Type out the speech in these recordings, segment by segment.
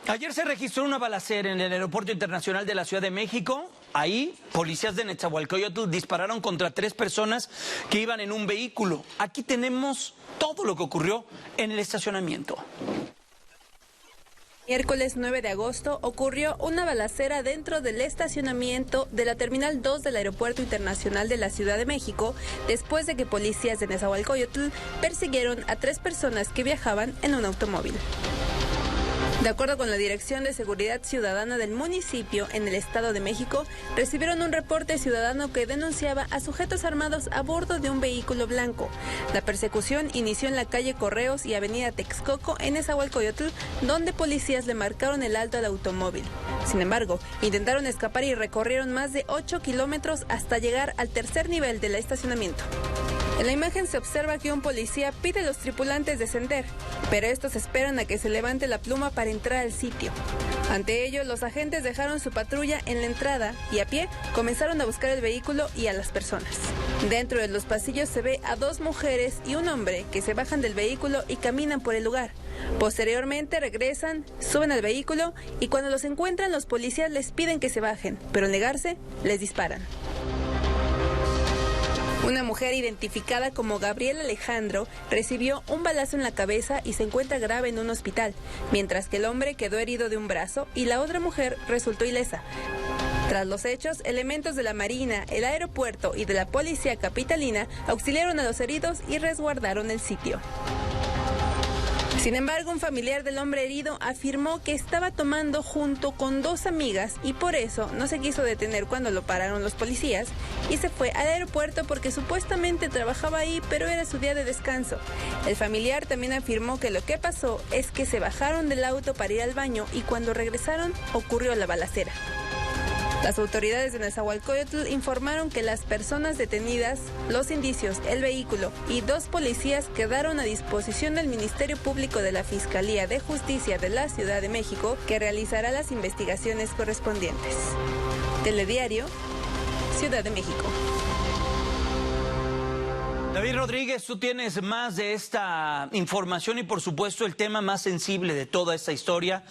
Ayer se registró una balacera en el Aeropuerto Internacional de la Ciudad de México. Ahí, policías de Netzahualcóyotl dispararon contra 3 personas que iban en un vehículo. Aquí tenemos todo lo que ocurrió en el estacionamiento. Miércoles 9 de agosto ocurrió una balacera dentro del estacionamiento de la Terminal 2 del Aeropuerto Internacional de la Ciudad de México, después de que policías de Netzahualcóyotl persiguieron a 3 personas que viajaban en un automóvil. De acuerdo con la Dirección de Seguridad Ciudadana del municipio en el Estado de México, recibieron un reporte ciudadano que denunciaba a sujetos armados a bordo de un vehículo blanco. La persecución inició en la calle Correos y avenida Texcoco en Netzahualcóyotl, donde policías le marcaron el alto al automóvil. Sin embargo, intentaron escapar y recorrieron más de 8 kilómetros hasta llegar al tercer nivel del estacionamiento. En la imagen se observa que un policía pide a los tripulantes descender, pero estos esperan a que se levante la pluma para entrar al sitio. Ante ello, los agentes dejaron su patrulla en la entrada y a pie comenzaron a buscar el vehículo y a las personas. Dentro de los pasillos se ve a 2 mujeres y un hombre que se bajan del vehículo y caminan por el lugar. Posteriormente regresan, suben al vehículo y cuando los encuentran los policías les piden que se bajen, pero al negarse les disparan. Una mujer identificada como Gabriela Alejandro recibió un balazo en la cabeza y se encuentra grave en un hospital, mientras que el hombre quedó herido de un brazo y la otra mujer resultó ilesa. Tras los hechos, elementos de la Marina, el aeropuerto y de la Policía Capitalina auxiliaron a los heridos y resguardaron el sitio. Sin embargo, un familiar del hombre herido afirmó que estaba tomando junto con 2 amigas y por eso no se quiso detener cuando lo pararon los policías y se fue al aeropuerto porque supuestamente trabajaba ahí, pero era su día de descanso. El familiar también afirmó que lo que pasó es que se bajaron del auto para ir al baño y cuando regresaron ocurrió la balacera. Las autoridades de Netzahualcóyotl informaron que las personas detenidas, los indicios, el vehículo y 2 policías quedaron a disposición del Ministerio Público de la Fiscalía de Justicia de la Ciudad de México, que realizará las investigaciones correspondientes. Telediario, Ciudad de México. David Rodríguez, tú tienes más de esta información y por supuesto el tema más sensible de toda esta historia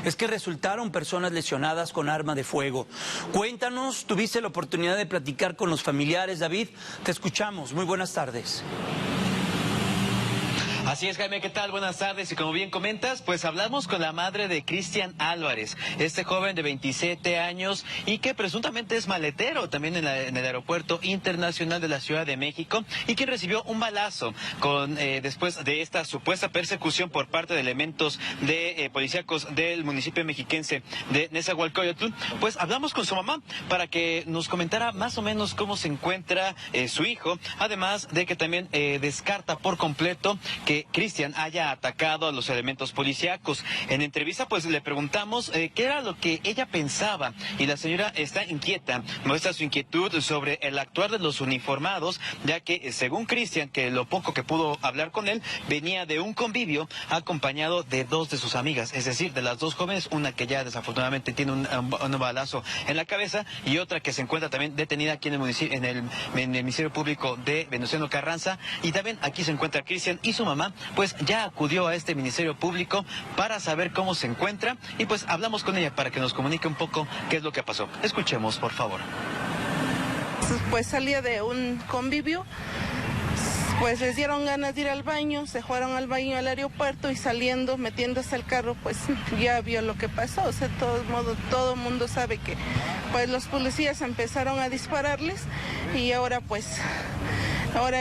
es que resultaron personas lesionadas con arma de fuego. Cuéntanos, tuviste la oportunidad de platicar con los familiares, David, te escuchamos, muy buenas tardes. Así es, Jaime, ¿qué tal? Buenas tardes. Y como bien comentas, pues hablamos con la madre de Cristian Álvarez, este joven de 27 años y que presuntamente es maletero también en el Aeropuerto Internacional de la Ciudad de México y que recibió un balazo después de esta supuesta persecución por parte de elementos de policíacos del municipio mexiquense de Netzahualcóyotl. Pues hablamos con su mamá para que nos comentara más o menos cómo se encuentra su hijo, además de que también descarta por completo que Cristian haya atacado a los elementos policíacos. En entrevista pues le preguntamos qué era lo que ella pensaba y la señora está inquieta, muestra su inquietud sobre el actuar de los uniformados, ya que según Cristian, que lo poco que pudo hablar con él, venía de un convivio acompañado de 2 de sus amigas, es decir, de las 2 jóvenes, una que ya desafortunadamente tiene un balazo en la cabeza y otra que se encuentra también detenida aquí en el municipio, en el Ministerio Público de Venustiano Carranza, y también aquí se encuentra Cristian y su mamá, pues ya acudió a este Ministerio Público para saber cómo se encuentra y pues hablamos con ella para que nos comunique un poco qué es lo que pasó. Escuchemos, por favor. Pues salía de un convivio, pues les dieron ganas de ir al baño, se fueron al baño al aeropuerto y saliendo, metiéndose al carro, pues ya vio lo que pasó. O sea, de todos modos, todo el mundo sabe que pues los policías empezaron a dispararles y ahora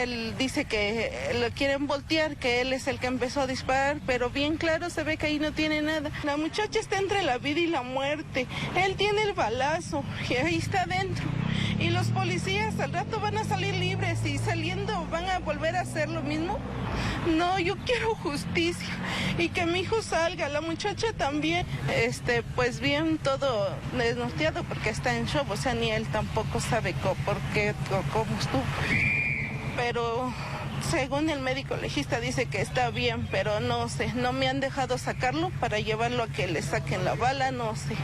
él dice que lo quieren voltear, que él es el que empezó a disparar, pero bien claro se ve que ahí no tiene nada. La muchacha está entre la vida y la muerte. Él tiene el balazo y ahí está adentro. Y los policías al rato van a salir libres y saliendo van a volver a hacer lo mismo. No, yo quiero justicia y que mi hijo salga, la muchacha también. Pues bien, todo desnorteado porque está en shock, o sea, ni él tampoco sabe cómo estuvo. Pero según el médico legista dice que está bien, pero no sé, no me han dejado sacarlo para llevarlo a que le saquen la bala, no sé.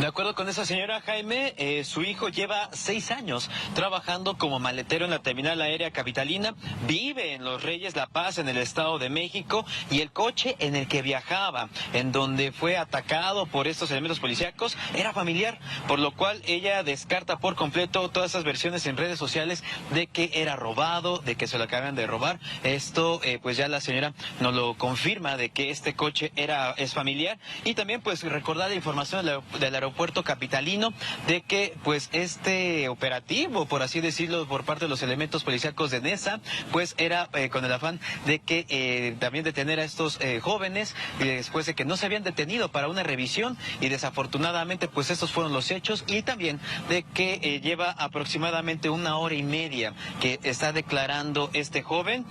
De acuerdo con esa señora, Jaime, su hijo lleva 6 años trabajando como maletero en la terminal aérea capitalina, vive en Los Reyes, La Paz, en el Estado de México, y el coche en el que viajaba, en donde fue atacado por estos elementos policíacos, era familiar, por lo cual ella descarta por completo todas esas versiones en redes sociales de que era robado, de que se lo acaban de robar. Esto, pues ya la señora nos lo confirma, de que este coche es familiar, y también pues recordar la información del aeropuerto capitalino de que pues este operativo, por así decirlo, por parte de los elementos policíacos de NESA, pues era con el afán de que también detener a estos jóvenes, después de que no se habían detenido para una revisión, y desafortunadamente pues estos fueron los hechos, y también de que lleva aproximadamente 1 hora y media que está declarando este joven,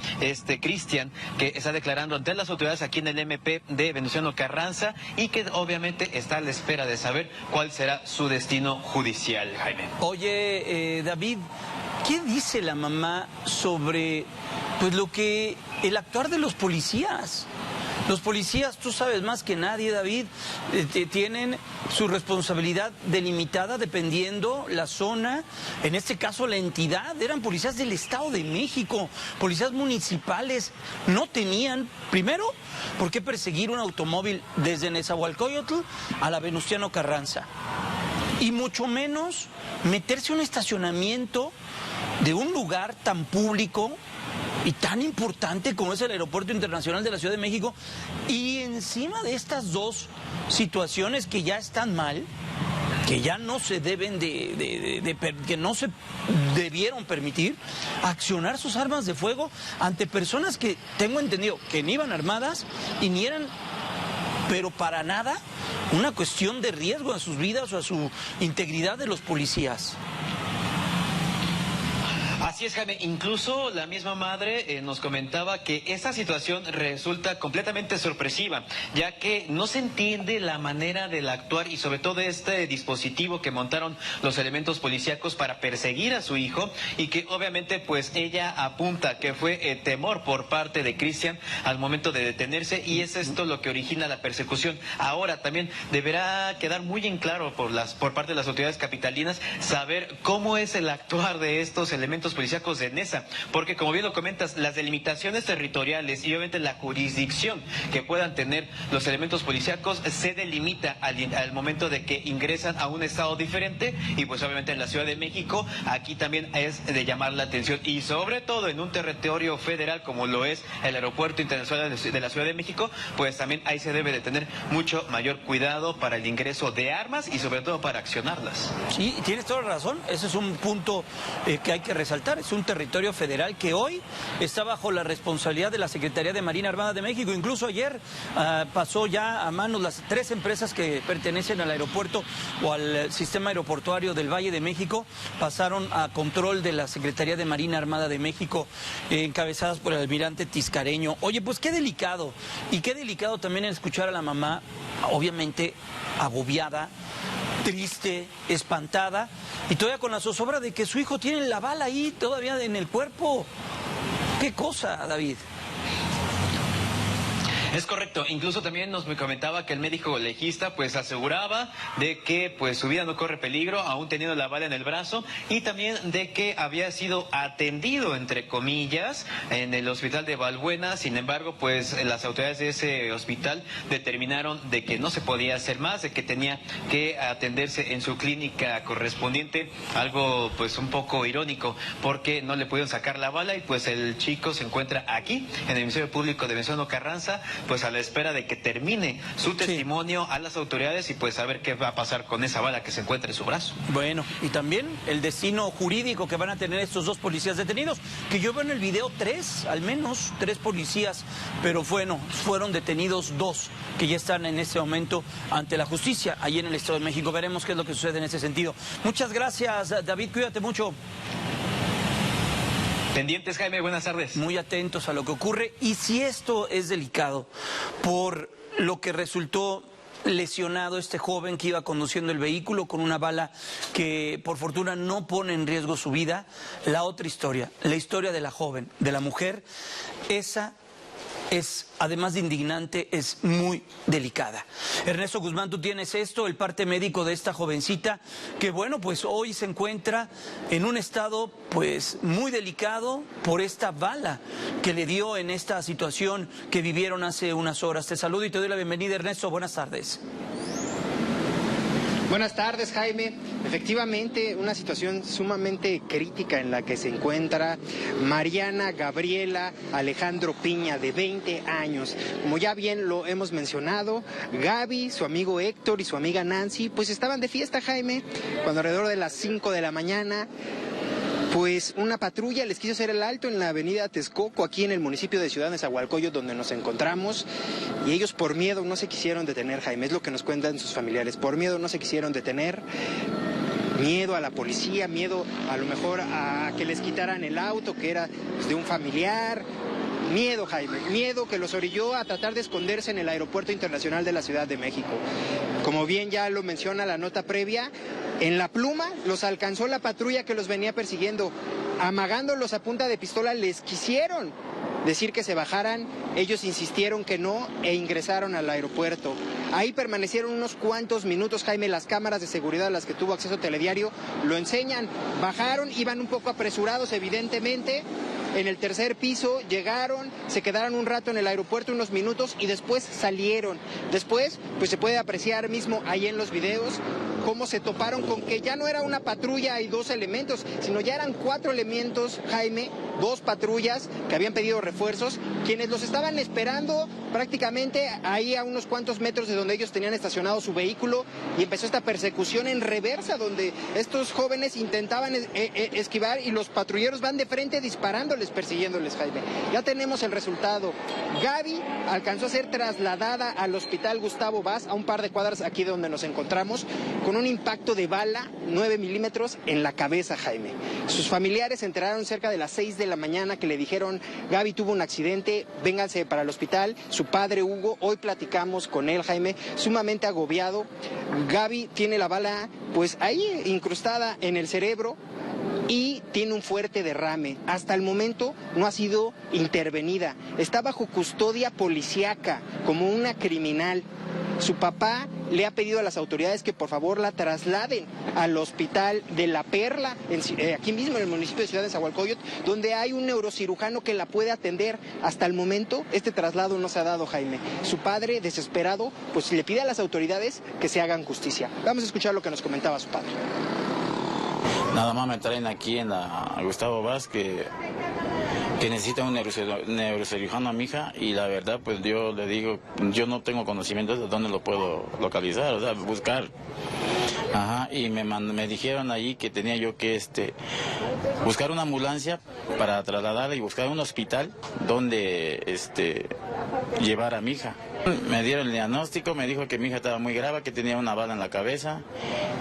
Cristian, que está declarando ante las autoridades aquí en el MP de Venustiano Carranza, y que obviamente está a la espera de saber cuál será su destino judicial, Jaime. Oye, David, ¿qué dice la mamá sobre pues el actuar de los policías? Los policías, tú sabes más que nadie, David, tienen su responsabilidad delimitada dependiendo la zona, en este caso la entidad. Eran policías del Estado de México, policías municipales. No tenían, primero, por qué perseguir un automóvil desde Nezahualcóyotl a la Venustiano Carranza. Y mucho menos meterse a un estacionamiento de un lugar tan público y tan importante como es el Aeropuerto Internacional de la Ciudad de México, y encima de estas dos situaciones que ya están mal, que ya no se deben que no se debieron permitir, accionar sus armas de fuego ante personas que, tengo entendido, que ni iban armadas y ni eran, pero para nada, una cuestión de riesgo a sus vidas o a su integridad de los policías. Así es, Jaime. Incluso la misma madre nos comentaba que esta situación resulta completamente sorpresiva, ya que no se entiende la manera del actuar y sobre todo este dispositivo que montaron los elementos policíacos para perseguir a su hijo, y que obviamente pues ella apunta que fue temor por parte de Cristian al momento de detenerse, y es esto lo que origina la persecución. Ahora también deberá quedar muy en claro por parte de las autoridades capitalinas saber cómo es el actuar de estos elementos policíacos de NESA, porque como bien lo comentas, las delimitaciones territoriales y obviamente la jurisdicción que puedan tener los elementos policíacos se delimita al momento de que ingresan a un estado diferente, y pues obviamente en la Ciudad de México aquí también es de llamar la atención, y sobre todo en un territorio federal como lo es el Aeropuerto Internacional de la Ciudad de México, pues también ahí se debe de tener mucho mayor cuidado para el ingreso de armas y sobre todo para accionarlas. Sí, tienes toda la razón, ese es un punto que hay que resaltar. Es un territorio federal que hoy está bajo la responsabilidad de la Secretaría de Marina Armada de México. Incluso ayer pasó ya a manos las 3 empresas que pertenecen al aeropuerto o al sistema aeroportuario del Valle de México, pasaron a control de la Secretaría de Marina Armada de México, encabezadas por el almirante Tiscareño. Oye, pues qué delicado, y qué delicado también escuchar a la mamá, obviamente agobiada, triste, espantada, y todavía con la zozobra de que su hijo tiene la bala ahí todavía en el cuerpo. ¿Qué cosa, David? Es correcto, incluso también nos comentaba que el médico legista pues aseguraba de que pues su vida no corre peligro aún teniendo la bala en el brazo, y también de que había sido atendido entre comillas en el hospital de Balbuena. Sin embargo pues las autoridades de ese hospital determinaron de que no se podía hacer más, de que tenía que atenderse en su clínica correspondiente, algo pues un poco irónico porque no le pudieron sacar la bala, y pues el chico se encuentra aquí en el Ministerio Público de Venustiano Carranza, pues a la espera de que termine su testimonio a las autoridades, y pues a ver qué va a pasar con esa bala que se encuentra en su brazo. Bueno, y también el destino jurídico que van a tener estos 2 policías detenidos, que yo veo en el video 3, al menos 3 policías, pero bueno, fueron detenidos 2 que ya están en este momento ante la justicia allí en el Estado de México. Veremos qué es lo que sucede en ese sentido. Muchas gracias, David, cuídate mucho. Pendientes, Jaime, buenas tardes. Muy atentos a lo que ocurre, y si esto es delicado por lo que resultó lesionado este joven que iba conduciendo el vehículo con una bala que por fortuna no pone en riesgo su vida, la otra historia, la historia de la joven, de la mujer, esa es, además de indignante, es muy delicada. Ernesto Guzmán, tú tienes esto, el parte médico de esta jovencita, que bueno, pues hoy se encuentra en un estado pues muy delicado por esta bala que le dio en esta situación que vivieron hace unas horas. Te saludo y te doy la bienvenida, Ernesto, buenas tardes. Buenas tardes, Jaime. Efectivamente, una situación sumamente crítica en la que se encuentra Mariana Gabriela Alejandro Piña, de 20 años. Como ya bien lo hemos mencionado, Gaby, su amigo Héctor y su amiga Nancy, pues estaban de fiesta, Jaime, cuando alrededor de las 5 de la mañana... pues una patrulla les quiso hacer el alto en la avenida Texcoco, aquí en el municipio de Ciudad Nezahualcóyotl, donde nos encontramos, y ellos por miedo no se quisieron detener, Jaime, es lo que nos cuentan sus familiares, por miedo no se quisieron detener, miedo a la policía, miedo a lo mejor a que les quitaran el auto, que era pues, de un familiar. Miedo, Jaime, miedo que los orilló a tratar de esconderse en el Aeropuerto Internacional de la Ciudad de México. Como bien ya lo menciona la nota previa, en La Pluma los alcanzó la patrulla que los venía persiguiendo. Amagándolos a punta de pistola, les quisieron decir que se bajaran, ellos insistieron que no e ingresaron al aeropuerto. Ahí permanecieron unos cuantos minutos, Jaime, las cámaras de seguridad a las que tuvo acceso Telediario lo enseñan. Bajaron, iban un poco apresurados evidentemente. En el tercer piso llegaron, se quedaron un rato en el aeropuerto, unos minutos, y después salieron. Después, pues se puede apreciar mismo ahí en los videos cómo se toparon con que ya no era una patrulla y 2 elementos, sino ya eran 4 elementos, Jaime, 2 patrullas que habían pedido refuerzos, quienes los estaban esperando prácticamente ahí a unos cuantos metros de donde ellos tenían estacionado su vehículo, y empezó esta persecución en reversa, donde estos jóvenes intentaban esquivar y los patrulleros van de frente disparándoles, persiguiéndoles, Jaime. Ya tenemos el resultado. Gaby alcanzó a ser trasladada al hospital Gustavo Vaz, a un par de cuadras aquí de donde nos encontramos, con un impacto de bala 9 milímetros en la cabeza, Jaime. Sus familiares se enteraron cerca de las 6 de la mañana que le dijeron: Gaby tuvo un accidente, vénganse para el hospital. Su padre Hugo, hoy platicamos con él, Jaime, sumamente agobiado. Gaby tiene la bala pues ahí incrustada en el cerebro y tiene un fuerte derrame. Hasta el momento no ha sido intervenida. Está bajo custodia policíaca como una criminal. Su papá le ha pedido a las autoridades que por favor la trasladen al hospital de La Perla, aquí mismo en el municipio de Ciudad Nezahualcóyotl, donde hay un neurocirujano que la puede atender. Hasta el momento este traslado no se ha dado, Jaime. Su padre, desesperado, pues le pide a las autoridades que se hagan justicia. Vamos a escuchar lo que nos comentaba su padre. Nada más me traen aquí en la Gustavo Vaz que necesita un neurocirujano a mi hija, y la verdad pues yo le digo, yo no tengo conocimiento de dónde lo puedo localizar, o sea, buscar. Ajá, y me dijeron allí que tenía yo que buscar una ambulancia para trasladarla y buscar un hospital donde llevar a mi hija. Me dieron el diagnóstico, me dijo que mi hija estaba muy grave, que tenía una bala en la cabeza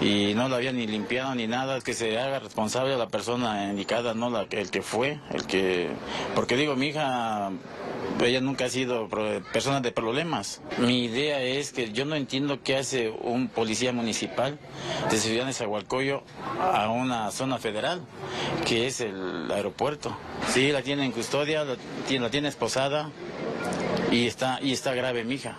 y no la había ni limpiado ni nada, que se haga responsable a la persona indicada, no el que fue, porque digo, mi hija, ella nunca ha sido persona de problemas. Mi idea es que yo no entiendo qué hace un policía municipal de Ciudad Nezahualcóyotl a una zona federal, que es el aeropuerto. Sí, la tiene en custodia, la tiene esposada. Y está grave mi hija.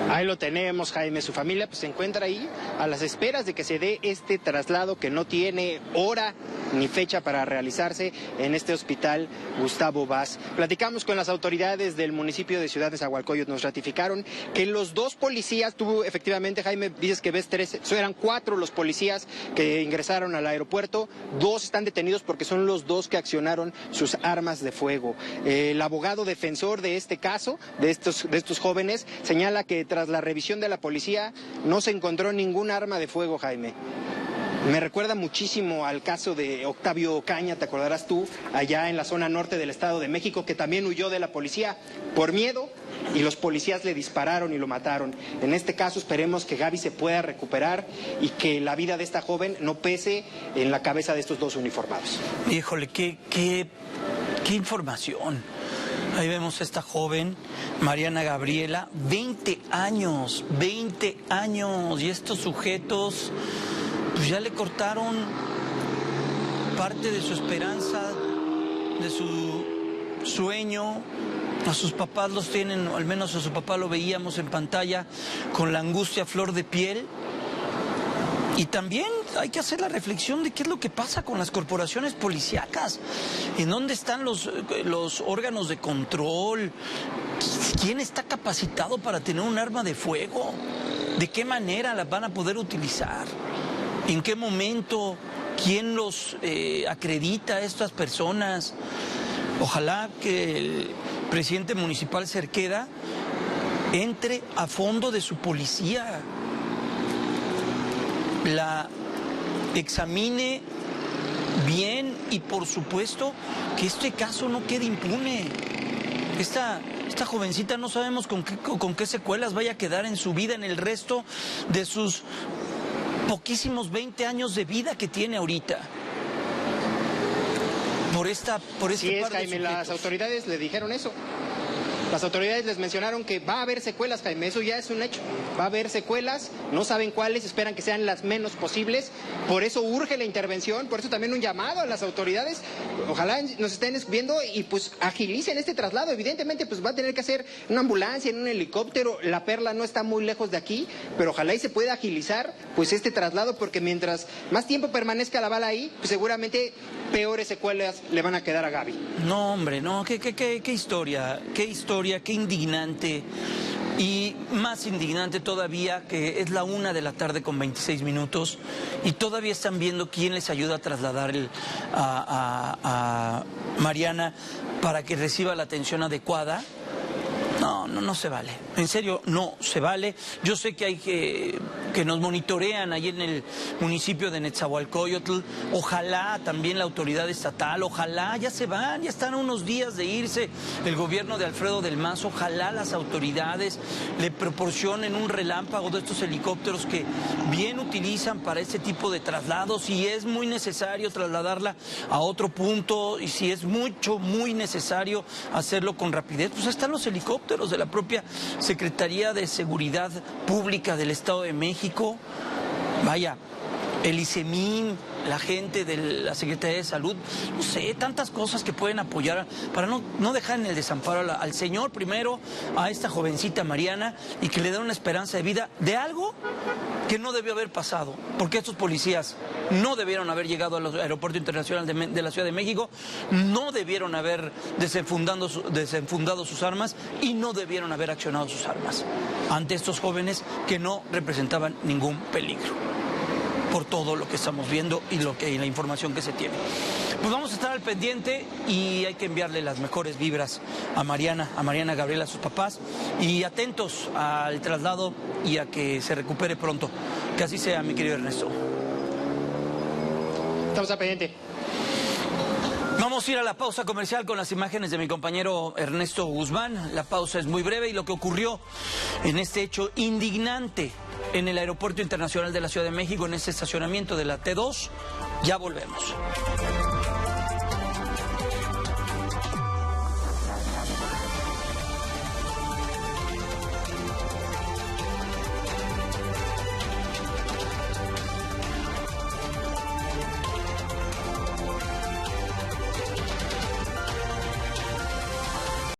Ahí lo tenemos, Jaime. Su familia pues se encuentra ahí a las esperas de que se dé este traslado que no tiene hora ni fecha para realizarse en este hospital Gustavo Vaz. Platicamos con las autoridades del municipio de Ciudad Nezahualcóyotl, nos ratificaron que los 2 policías, tú efectivamente, Jaime, dices que ves 3, eran 4 los policías que ingresaron al aeropuerto, 2 están detenidos porque son los 2 que accionaron sus armas de fuego. El abogado defensor de este caso, de estos jóvenes, señala que tras la revisión de la policía no se encontró ningún arma de fuego, Jaime. Me recuerda muchísimo al caso de Octavio Ocaña, te acordarás tú, allá en la zona norte del Estado de México, que también huyó de la policía por miedo y los policías le dispararon y lo mataron. En este caso esperemos que Gaby se pueda recuperar y que la vida de esta joven no pese en la cabeza de estos 2 uniformados. Híjole, qué información. Ahí vemos a esta joven, Mariana Gabriela, 20 años, y estos sujetos pues ya le cortaron parte de su esperanza, de su sueño. A sus papás los tienen, o al menos a su papá lo veíamos en pantalla, con la angustia a flor de piel. Y también hay que hacer la reflexión de qué es lo que pasa con las corporaciones policíacas. ¿En dónde están los órganos de control? ¿Quién está capacitado para tener un arma de fuego? ¿De qué manera las van a poder utilizar? ¿En qué momento? ¿Quién los acredita a estas personas? Ojalá que el presidente municipal Cerqueda entre a fondo de su policía, la examine bien y por supuesto que este caso no quede impune. Esta jovencita no sabemos con qué secuelas vaya a quedar en su vida, en el resto de sus poquísimos 20 años de vida que tiene ahorita. Por este Sí es, par de Jaime, sujetos. las autoridades le dijeron eso. Las autoridades les mencionaron que va a haber secuelas, Jaime, eso ya es un hecho. Va a haber secuelas, no saben cuáles, esperan que sean las menos posibles. Por eso urge la intervención, por eso también un llamado a las autoridades. Ojalá nos estén viendo y pues agilicen este traslado. Evidentemente pues va a tener que hacer una ambulancia, en un helicóptero. La Perla no está muy lejos de aquí, pero ojalá y se pueda agilizar pues este traslado, porque mientras más tiempo permanezca la bala ahí, pues seguramente peores secuelas le van a quedar a Gaby. No, hombre, no, qué historia, qué indignante. Y más indignante todavía que es la 1:00 con 26 minutos y todavía están viendo quién les ayuda a trasladar a Mariana para que reciba la atención adecuada. No se vale. En serio, no se vale. Yo sé que hay que nos monitorean ahí en el municipio de Netzahualcóyotl. Ojalá también la autoridad estatal, ojalá, ya se van, ya están a unos días de irse el gobierno de Alfredo del Mazo. Ojalá las autoridades le proporcionen un relámpago de estos helicópteros que bien utilizan para este tipo de traslados. Si es muy necesario trasladarla a otro punto y si es muy necesario hacerlo con rapidez, pues están los helicópteros de la propia Secretaría de Seguridad Pública del Estado de México. Vaya, el ICEMIN, la gente de la Secretaría de Salud, no sé, tantas cosas que pueden apoyar para no dejar en el desamparo al señor, primero a esta jovencita Mariana, y que le den una esperanza de vida de algo que no debió haber pasado, porque estos policías no debieron haber llegado al aeropuerto internacional de la Ciudad de México, no debieron haber desenfundado sus armas y no debieron haber accionado sus armas ante estos jóvenes que no representaban ningún peligro, por todo lo que estamos viendo y la información que se tiene. Pues vamos a estar al pendiente y hay que enviarle las mejores vibras a Mariana Gabriela, a sus papás, y atentos al traslado y a que se recupere pronto. Que así sea, mi querido Ernesto. Estamos al pendiente. Vamos a ir a la pausa comercial con las imágenes de mi compañero Ernesto Guzmán. La pausa es muy breve y lo que ocurrió en este hecho indignante en el Aeropuerto Internacional de la Ciudad de México, en ese estacionamiento de la T2, ya volvemos.